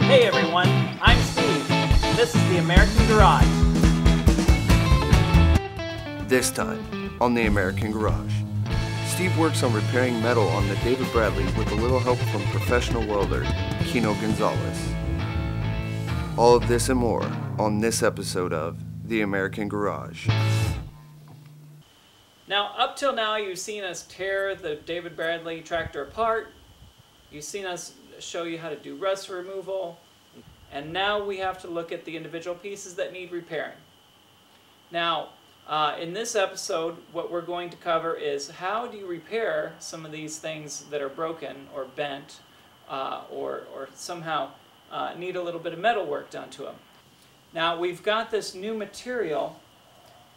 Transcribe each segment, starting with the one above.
Hey everyone, I'm Steve. This is the American Garage. This time, on the American Garage, Steve works on repairing metal on the David Bradley with a little help from professional welder, Kino Gonzalez. All of this and more on this episode of The American Garage. Now, up till now, you've seen us tear the David Bradley tractor apart. You've seen us show you how to do rust removal. And now we have to look at the individual pieces that need repairing. Now, in this episode, what we're going to cover is how do you repair some of these things that are broken or bent or somehow need a little bit of metal work done to them. Now, we've got this new material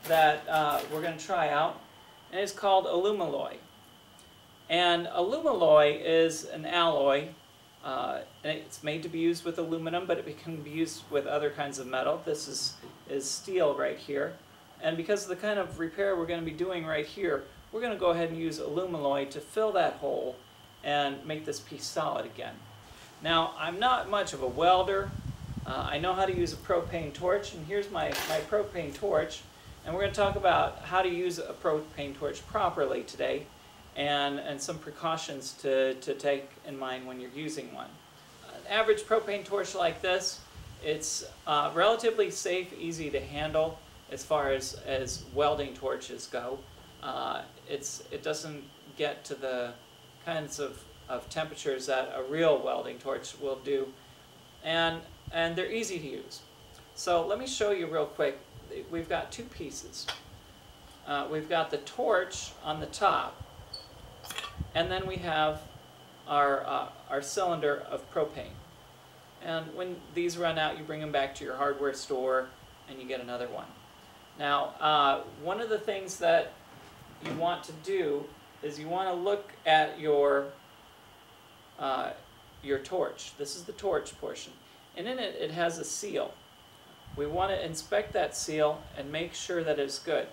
that we're going to try out, and it's called Alumilloy. And Alumilloy is an alloy. And it's made to be used with aluminum, but it can be used with other kinds of metal. This is steel right here. And because of the kind of repair we're going to be doing right here, we're going to go ahead and use Alumilloy to fill that hole and make this piece solid again. Now, I'm not much of a welder. I know how to use a propane torch, and here's my propane torch. And we're going to talk about how to use a propane torch properly today, and some precautions to take in mind when you're using one. An average propane torch like this, it's relatively safe, easy to handle as far as welding torches go. It doesn't get to the kinds of temperatures that a real welding torch will do, and they're easy to use. So let me show you real quick. We've got two pieces. We've got the torch on the top, and then we have our cylinder of propane. And when these run out, you bring them back to your hardware store and you get another one. Now, one of the things that you want to do is you want to look at your torch. This is the torch portion. And in it, it has a seal. We want to inspect that seal and make sure that it's good.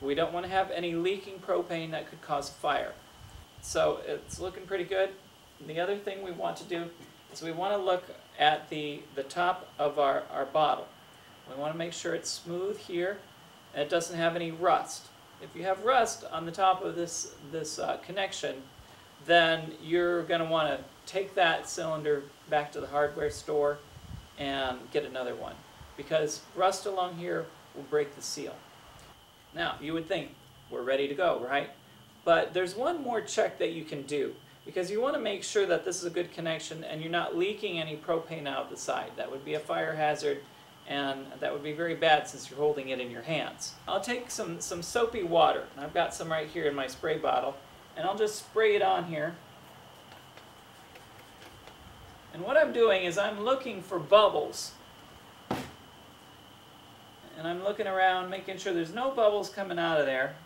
We don't want to have any leaking propane that could cause fire. So it's looking pretty good. And the other thing we want to do is we want to look at the top of our bottle. We want to make sure it's smooth here and it doesn't have any rust. If you have rust on the top of this connection, then you're going to want to take that cylinder back to the hardware store and get another one, because rust along here will break the seal. Now, you would think we're ready to go, right? But there's one more check that you can do, because you want to make sure that this is a good connection and you're not leaking any propane out the side. That would be a fire hazard, and that would be very bad since you're holding it in your hands. I'll take some soapy water, and I've got some right here in my spray bottle, and I'll just spray it on here. And what I'm doing is I'm looking for bubbles. And I'm looking around, making sure there's no bubbles coming out of there.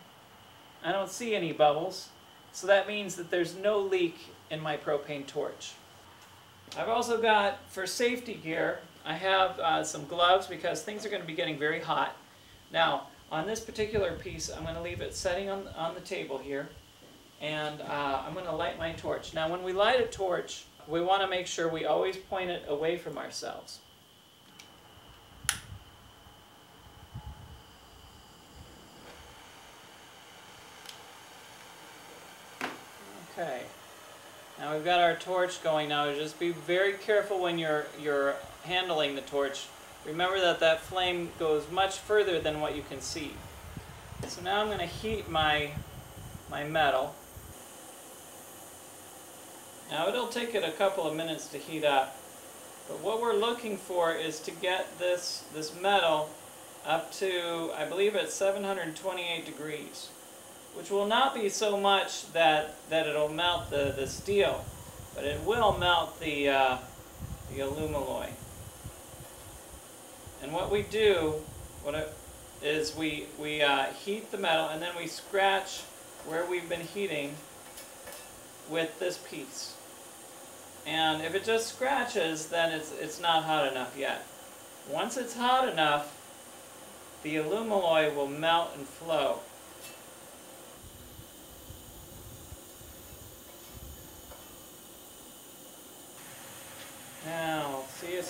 I don't see any bubbles, so that means that there's no leak in my propane torch. I've also got, for safety gear, I have some gloves because things are going to be getting very hot. Now, on this particular piece, I'm going to leave it setting on the table here, and I'm going to light my torch. Now, when we light a torch, we want to make sure we always point it away from ourselves. Okay, now we've got our torch going now. Just be very careful when you're handling the torch. Remember that flame goes much further than what you can see. So now I'm going to heat my metal. Now it'll take it a couple of minutes to heat up, but what we're looking for is to get this metal up to, I believe it's 728 degrees, which will not be so much that it'll melt the steel, but it will melt the Alumilloy. And what we do is we heat the metal, and then we scratch where we've been heating with this piece. And if it just scratches, then it's not hot enough yet. Once it's hot enough, the Alumilloy will melt and flow.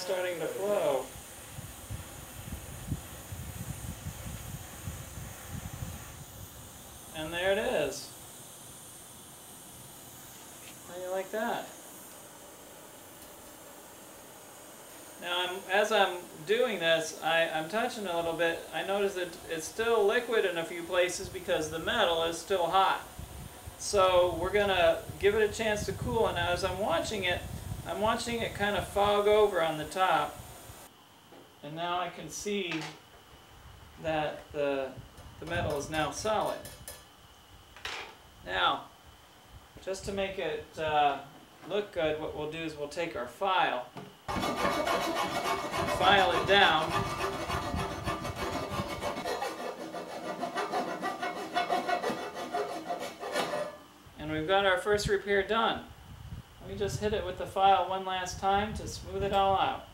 starting to flow. And there it is. How do you like that? Now, as I'm doing this, I'm touching a little bit. I notice that it's still liquid in a few places because the metal is still hot. So we're going to give it a chance to cool. And as I'm watching it kind of fog over on the top. And now I can see that the metal is now solid. Now, just to make it look good, what we'll do is we'll take our file it down, and we've got our first repair done. Let me just hit it with the file one last time to smooth it all out.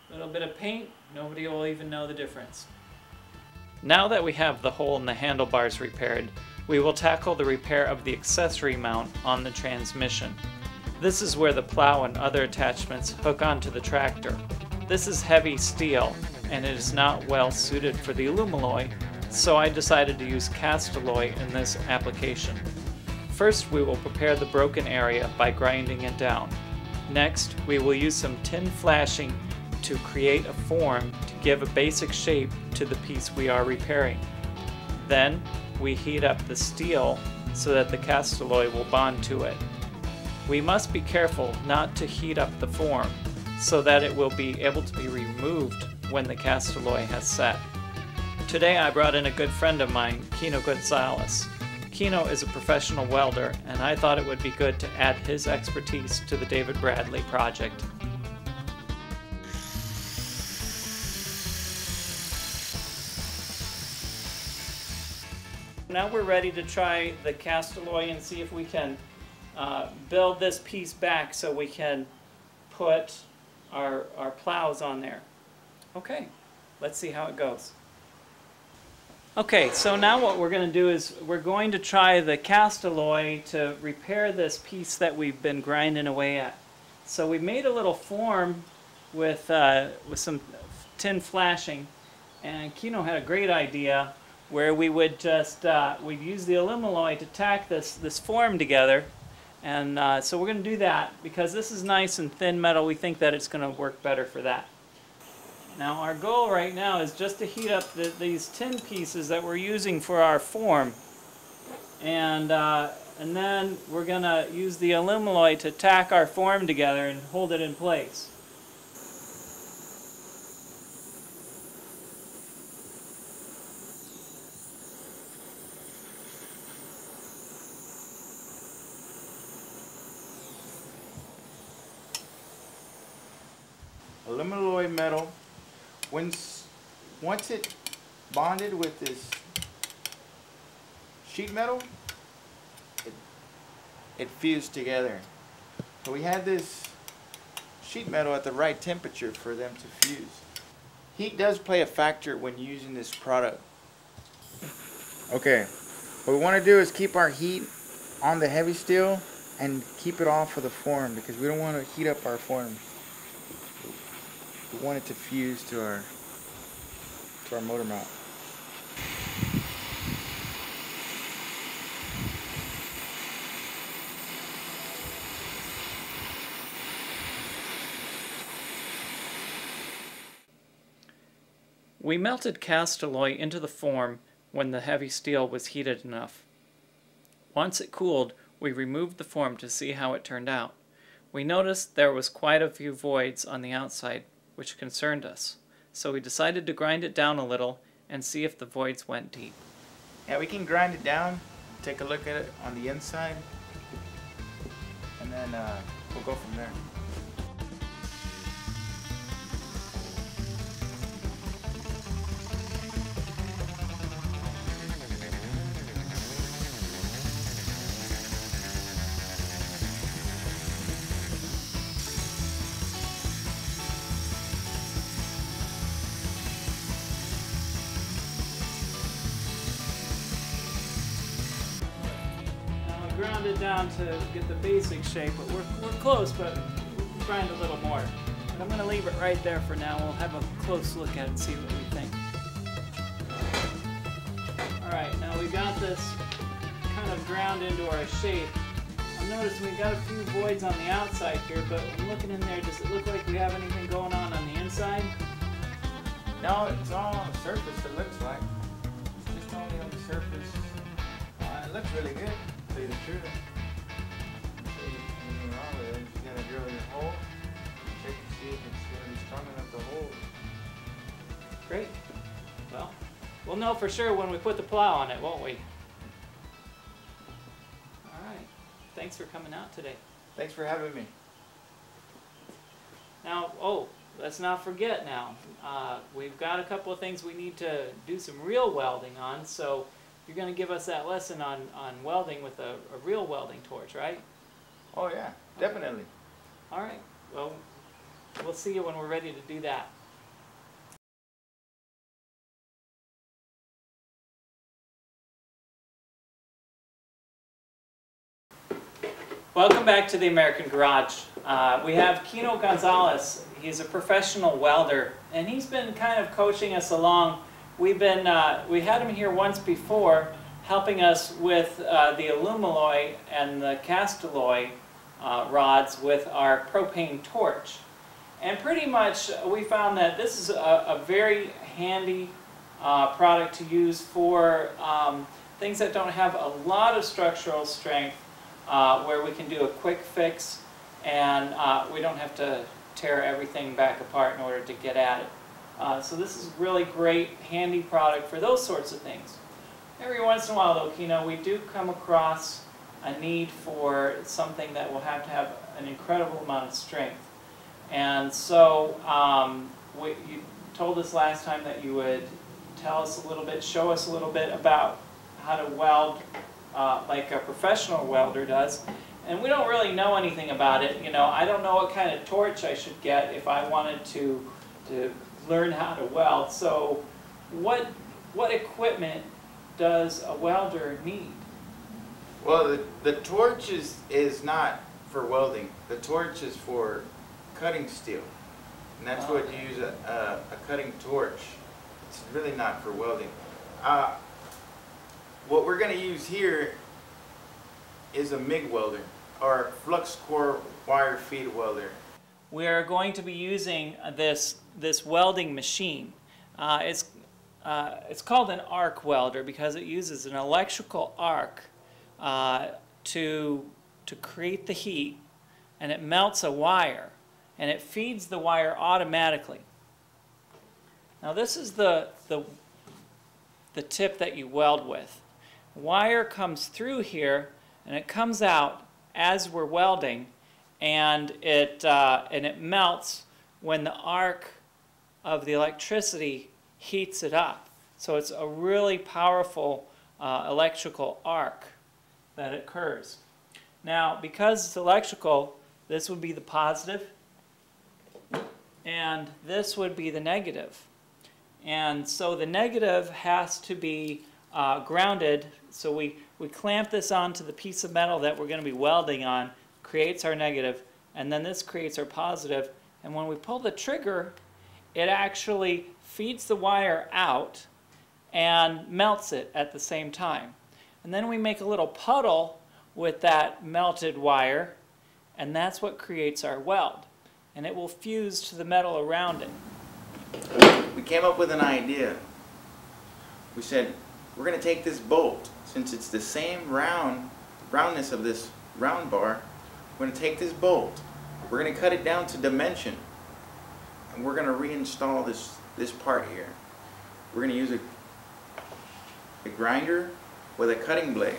A little bit of paint, nobody will even know the difference. Now that we have the hole in the handlebars repaired, we will tackle the repair of the accessory mount on the transmission. This is where the plow and other attachments hook onto the tractor. This is heavy steel, and it is not well suited for the alumalloy, so I decided to use cast alloy in this application. First, we will prepare the broken area by grinding it down. Next, we will use some tin flashing to create a form to give a basic shape to the piece we are repairing. Then, we heat up the steel so that the cast alloy will bond to it. We must be careful not to heat up the form so that it will be able to be removed when the cast alloy has set. Today I brought in a good friend of mine, Kino Gonzalez. Kino is a professional welder, and I thought it would be good to add his expertise to the David Bradley project. Now we're ready to try the cast alloy and see if we can build this piece back so we can put our plows on there. Okay, let's see how it goes. Okay, so now what we're going to do is we're going to try the cast alloy to repair this piece that we've been grinding away at. So we made a little form with some tin flashing, and Kino had a great idea where we would just we'd use the alumalloy to tack this form together, and so we're going to do that because this is nice and thin metal. We think that it's going to work better for that. Now our goal right now is just to heat up these tin pieces that we're using for our form, and then we're going to use the alumalloy to tack our form together and hold it in place. Alumalloy metal, once it bonded with this sheet metal, it fused together. So we had this sheet metal at the right temperature for them to fuse. Heat does play a factor when using this product. Okay, what we want to do is keep our heat on the heavy steel and keep it off of the form because we don't want to heat up our form. We want it to fuse to our motor mount. We melted cast alloy into the form when the heavy steel was heated enough. Once it cooled, we removed the form to see how it turned out. We noticed there was quite a few voids on the outside, which concerned us. So we decided to grind it down a little and see if the voids went deep. Yeah, we can grind it down, take a look at it on the inside, and then we'll go from there. ground it down to get the basic shape, but we're close, but we'll grind a little more. But I'm going to leave it right there for now. We'll have a close look at it and see what we think. Alright, now we got this kind of ground into our shape. I'm noticing we've got a few voids on the outside here, but when looking in there, does it look like we have anything going on the inside? No, it's all on the surface, it looks like. It's just only on the surface. It looks really good, to tell you the truth. Anything wrong with it, you gotta drill your hole, check to see if it's gonna be strong enough to hold. Great. Well, we'll know for sure when we put the plow on it, won't we? Alright. Thanks for coming out today. Thanks for having me. Now, let's not forget now. We've got a couple of things we need to do some real welding on, so you're going to give us that lesson on welding with a real welding torch, right? Oh yeah, definitely. All right. Well, we'll see you when we're ready to do that. Welcome back to the American Garage. We have Kino Gonzalez. He's a professional welder, and he's been kind of coaching us along. We had him here once before, helping us with the alumaloy and the castalloy rods with our propane torch. And pretty much we found that this is a very handy product to use for things that don't have a lot of structural strength, where we can do a quick fix and we don't have to tear everything back apart in order to get at it. So this is a really great, handy product for those sorts of things. Every once in a while though, Kino, we do come across a need for something that will have to have an incredible amount of strength. And so you told us last time that you would tell us a little bit, show us a little bit about how to weld like a professional welder does. And we don't really know anything about it. You know, I don't know what kind of torch I should get if I wanted to learn how to weld. So what equipment does a welder need? Well, the torch is not for welding. The torch is for cutting steel. And that's what you use a cutting torch. It's really not for welding. What we're going to use here is a MIG welder, or flux core wire feed welder. We are going to be using this welding machine. It's called an arc welder because it uses an electrical arc to create the heat, and it melts a wire, and it feeds the wire automatically. Now this is the tip that you weld with. Wire comes through here, and it comes out as we're welding, and it melts when the arc of the electricity heats it up. So it's a really powerful electrical arc that occurs. Now, because it's electrical, this would be the positive, and this would be the negative. And so the negative has to be grounded. So we clamp this onto the piece of metal that we're going to be welding on, creates our negative, and then this creates our positive. And when we pull the trigger, it actually feeds the wire out and melts it at the same time. And then we make a little puddle with that melted wire, and that's what creates our weld. And it will fuse to the metal around it. We came up with an idea. We said, we're going to take this bolt, since it's the same roundness of this round bar, we're going to take this bolt, we're going to cut it down to dimension, and we're going to reinstall this part here. We're going to use a grinder with a cutting blade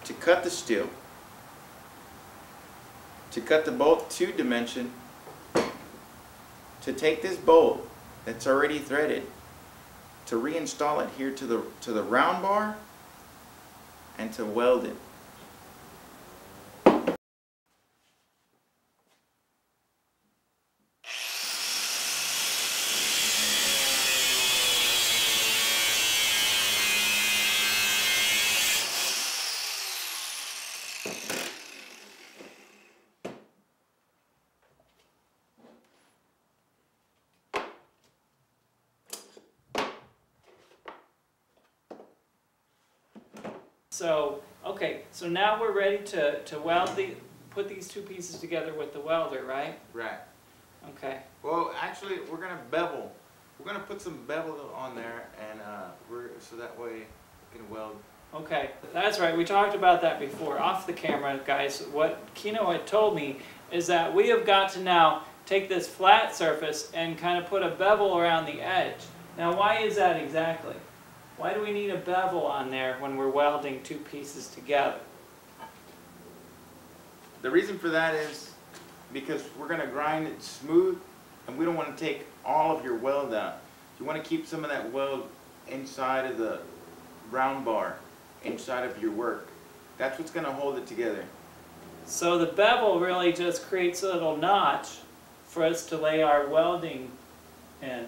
to cut the steel, to cut the bolt to dimension, to take this bolt that's already threaded, to reinstall it here to the round bar, and to weld it. So, okay, so now we're ready to put these two pieces together with the welder, right? Right. Okay. Well, actually, we're gonna bevel. We're gonna put some bevel on there, and so that way we can weld. Okay, that's right. We talked about that before, off the camera, guys. What Kino had told me is that we have got to now take this flat surface and kind of put a bevel around the edge. Now, why is that exactly? Why do we need a bevel on there when we're welding two pieces together? The reason for that is because we're gonna grind it smooth, and we don't want to take all of your weld out. You want to keep some of that weld inside of the round bar, inside of your work. That's what's going to hold it together. So the bevel really just creates a little notch for us to lay our welding in,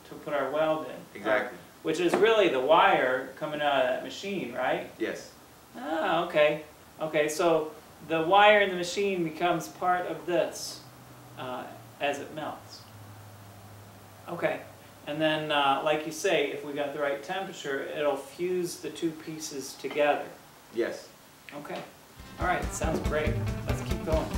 to put our weld in. Exactly. Which is really the wire coming out of that machine, right? Yes. Ah, okay. Okay, so the wire in the machine becomes part of this as it melts. Okay, and then like you say, if we got the right temperature, it'll fuse the two pieces together. Yes. Okay, all right, sounds great. Let's keep going.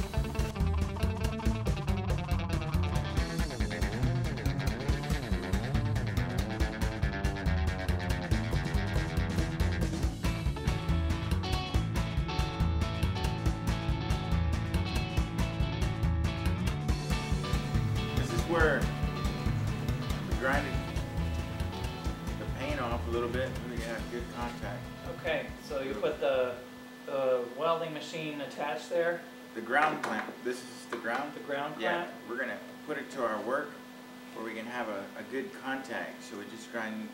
This is where we grinded the paint off a little bit and we have good contact. Okay, so you put the welding machine attached there, The ground clamp, this is the ground? the ground Yeah, clamp? we're going to put it to our work where we can have a good contact, so we just grind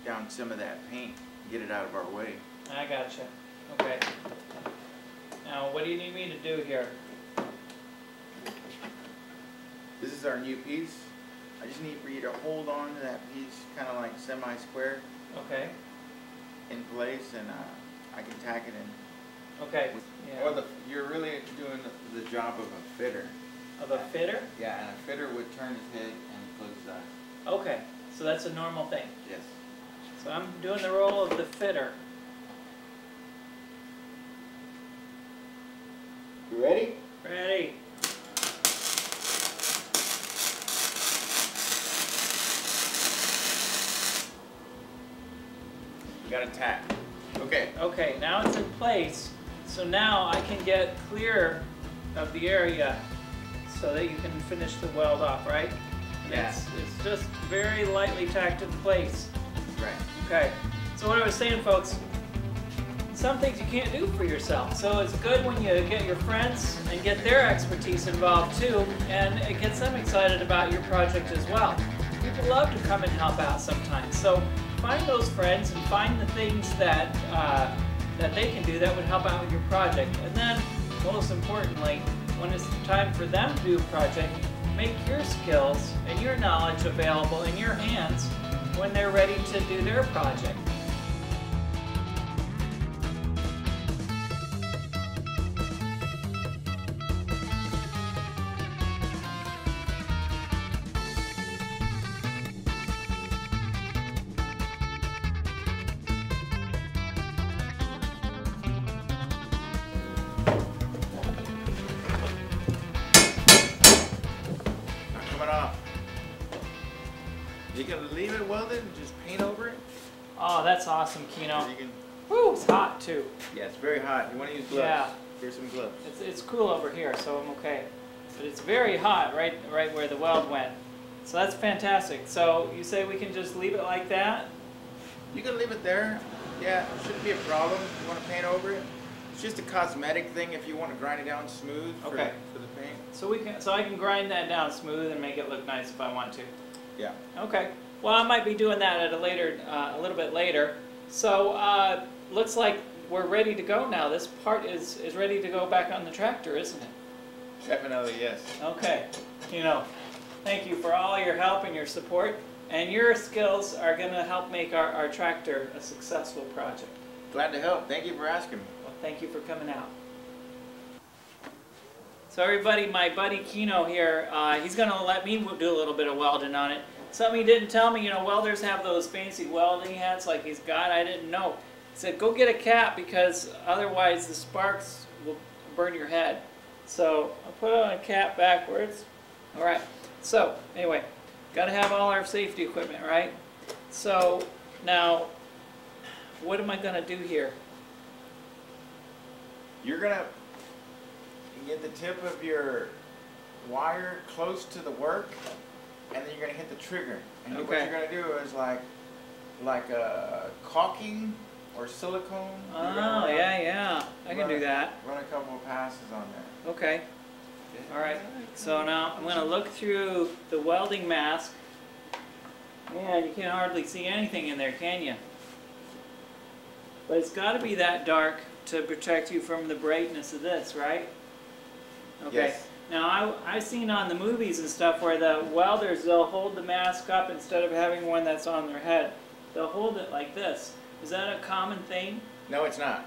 down some of that paint, get it out of our way. I gotcha. Okay. Now, what do you need me to do here? This is our new piece. I just need for you to hold on to that piece, kind of like semi-square Okay. in place, and I can tack it in. Okay. Or Yeah. you're really doing the job of a fitter. Of a fitter? Yeah, and a fitter would turn his head and close his eyes. Okay. So that's a normal thing. Yes. So I'm doing the role of the fitter. You ready? Ready. You got a tack. Okay. Okay, now it's in place. So now I can get clear of the area so that you can finish the weld off, right? And Yeah. It's just very lightly tacked in place. Right. Okay. So what I was saying, folks, some things you can't do for yourself. So it's good when you get your friends and get their expertise involved too, and it gets them excited about your project as well. People love to come and help out sometimes. So find those friends and find the things that that they can do that would help out with your project. And then, most importantly, when it's time for them to do a project, make your skills and your knowledge available in your hands when they're ready to do their project. Coming off. You can leave it welded and just paint over it. Oh, that's awesome, Kino. Or you can. Woo, it's hot too. Yeah, it's very hot. You want to use gloves? Yeah. Here's some gloves. It's cool over here, so I'm okay. But it's very hot right where the weld went. So that's fantastic. So you say we can just leave it like that? You can leave it there. Yeah, it shouldn't be a problem. You want to paint over it. It's just a cosmetic thing if you want to grind it down smooth for, Okay. for the paint. So I can grind that down smooth and make it look nice if I want to. Yeah. Okay. Well, I might be doing that at a little bit later. So looks like we're ready to go now. This part is ready to go back on the tractor, isn't it? Definitely, yes. Okay. Thank you for all your help and your support. And your skills are going to help make our tractor a successful project. Glad to help. Thank you for asking me. Well, thank you for coming out. So everybody, my buddy Kino here, he's going to let me do a little bit of welding on it. Something he didn't tell me, welders have those fancy welding hats like he's got. I didn't know. He said, go get a cap because otherwise the sparks will burn your head. So I'll put on a cap backwards. All right. So anyway, got to have all our safety equipment, right? So now, what am I going to do here? You're going to get the tip of your wire close to the work, and then you're going to hit the trigger. And what you're going to do is like a caulking or silicone. Oh, yeah. I can do that. Run a couple of passes on there. Okay. All right. So now I'm going to look through the welding mask. Man, you can't hardly see anything in there, can you? But it's got to be that dark to protect you from the brightness of this, right? Okay. Yes. Now, I've seen on the movies and stuff where the welders, they'll hold the mask up instead of having one that's on their head. They'll hold it like this. Is that a common thing? No, it's not.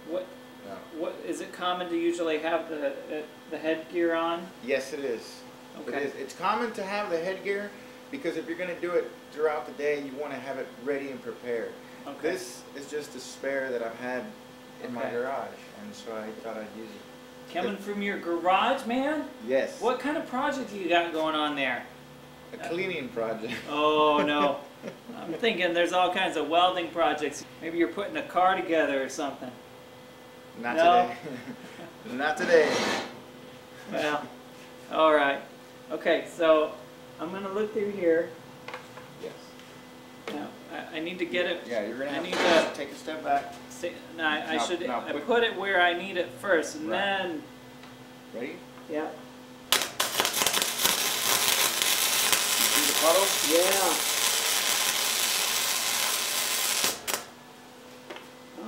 What? No. What is it common to usually have the headgear on? Yes, it is. Okay. It is. It's common to have the headgear because if you're going to do it throughout the day, you want to have it ready and prepared. Okay. This is just a spare that I've had in my garage, and so I thought I'd use it. Coming from your garage, man? Yes. What kind of project you got going on there? A cleaning project. Oh, no. I'm thinking there's all kinds of welding projects. Maybe you're putting a car together or something. Not No? today. Not today. Well, all right. Okay, so I'm going to look through here. Yes. Now, I need to get it. Yeah, you're going to I have need to to take a step back. see, no, I Now- should now I put- put it where I need it first, and Right. then, Ready? yeah. You see the puddle? Yeah.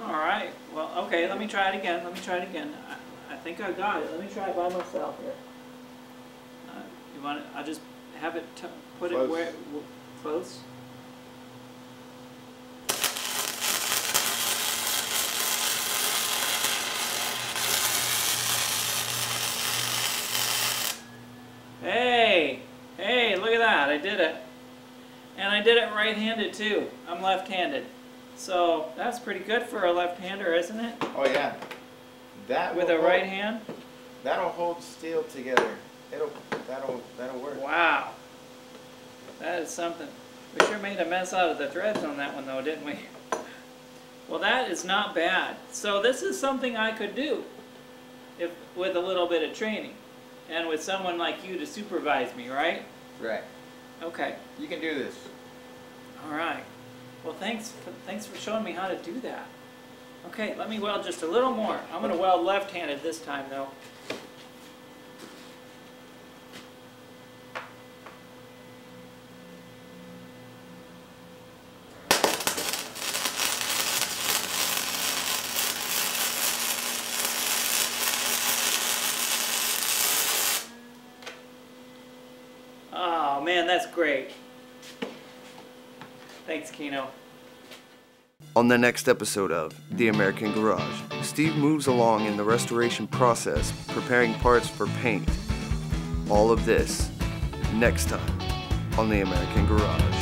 All right. Well, okay. Let me try it again. I think I got it. Let me try it by myself here. You want it? I'll just have it put Close. it where close. Hey, look at that. I did it. And I did it right-handed too. I'm left-handed. So that's pretty good for a left-hander, isn't it? Oh yeah. That With will a hold- right hand? That'll hold steel together. That'll work. Wow. That is something. We sure made a mess out of the threads on that one though, didn't we? Well, that is not bad. So this is something I could do if with a little bit of training and with someone like you to supervise me, right? Right. Okay. You can do this. All right. Well, thanks for showing me how to do that. Okay, let me weld just a little more. I'm going to weld left-handed this time, though. Oh, man, that's great. Thanks, Kino. On the next episode of The American Garage, Steve moves along in the restoration process, preparing parts for paint. All of this next time on The American Garage.